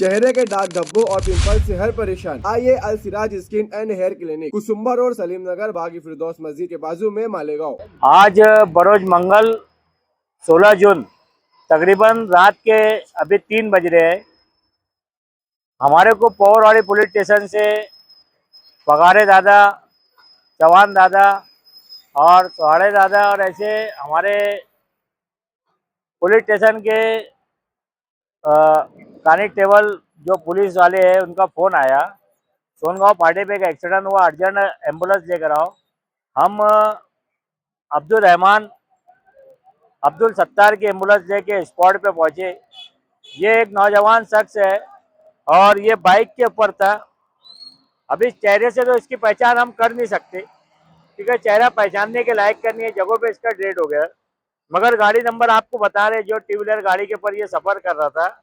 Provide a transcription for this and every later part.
चेहरे के दाग धब्बों और पिंपल से हर परेशान, आइए Al Siraj skin and hair clinic, Kusumba road, Salim Nagar, Baghi Firdaus मस्जिद के बाजू में, मालेगांव। आज बरोज मंगल 16 जून तकरीबन रात के अभी 3 बज रहे हैं। हमारे को पौरवाड़ी पुलिस स्टेशन से पगारे दादा, चौहान दादा और सोहाड़े दादा और ऐसे हमारे पुलिस स्टेशन के कांस्टेबल जो पुलिस वाले हैं उनका फ़ोन आया, सोनगांव फाटे पे एक एक्सीडेंट हुआ, अर्जेंट एम्बुलेंस लेकर आओ। हम अब्दुल रहमान, अब्दुल सत्तार की एम्बुलेंस लेके स्पॉट पे पहुंचे। ये एक नौजवान शख्स है और ये बाइक के ऊपर था। अभी चेहरे से तो इसकी पहचान हम कर नहीं सकते क्योंकि चेहरा पहचानने के लायक का नहीं है, जगहों पे इसका डेट हो गया। मगर गाड़ी नंबर आपको बता रहे, जो टू व्हीलर गाड़ी के ऊपर ये सफर कर रहा था,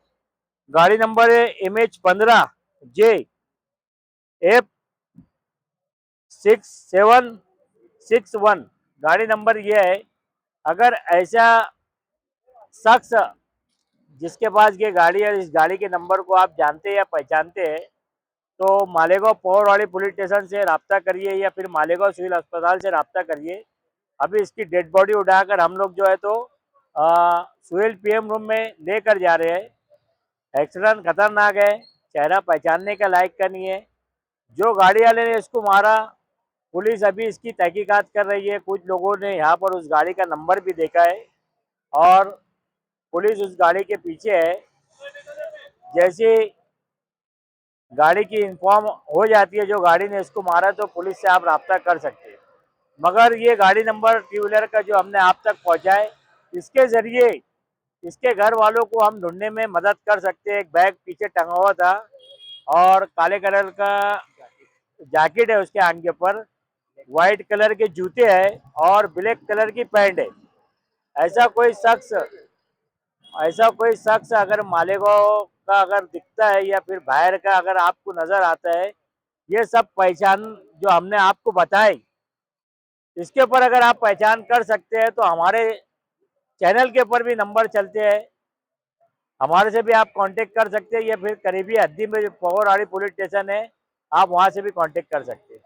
गाड़ी नंबर है MH15J6761। गाड़ी नंबर ये है। अगर ऐसा शख्स जिसके पास ये गाड़ी है, इस गाड़ी के नंबर को आप जानते हैं या पहचानते हैं तो मालेगांव पौरवाड़ी पुलिस स्टेशन से रब्ता करिए या फिर मालेगांव सिविल अस्पताल से रब्ता करिए। अभी इसकी डेड बॉडी उठाकर हम लोग जो है तो सिविल पीएम रूम में लेकर जा रहे हैं। एक्सीडेंट खतरनाक है, चेहरा पहचानने का लायक का नहीं है। जो गाड़ी वाले ने इसको मारा, पुलिस अभी इसकी तहकीकात कर रही है। कुछ लोगों ने यहाँ पर उस गाड़ी का नंबर भी देखा है और पुलिस उस गाड़ी के पीछे है। जैसे गाड़ी की इन्फॉर्म हो जाती है जो गाड़ी ने इसको मारा, तो पुलिस से आप रब्ता कर सकते हैं। मगर ये गाड़ी नंबर टू व्हीलर का जो हमने आप तक पहुंचाए, इसके जरिए इसके घर वालों को हम ढूंढने में मदद कर सकते हैं। एक बैग पीछे टंगा हुआ था और काले कलर का जैकेट है उसके आगे पर, वाइट कलर के जूते हैं और ब्लैक कलर की पैंट है। ऐसा कोई शख्स ऐसा कोई शख्स अगर मालेगांव का अगर दिखता है या फिर बाहर का अगर आपको नजर आता है, ये सब पहचान जो हमने आपको बताई, इसके ऊपर अगर आप पहचान कर सकते हैं तो हमारे चैनल के ऊपर भी नंबर चलते हैं, हमारे से भी आप कांटेक्ट कर सकते हैं या फिर करीबी हद्दी में जो पौरवाड़ी पुलिस स्टेशन है, आप वहां से भी कांटेक्ट कर सकते हैं।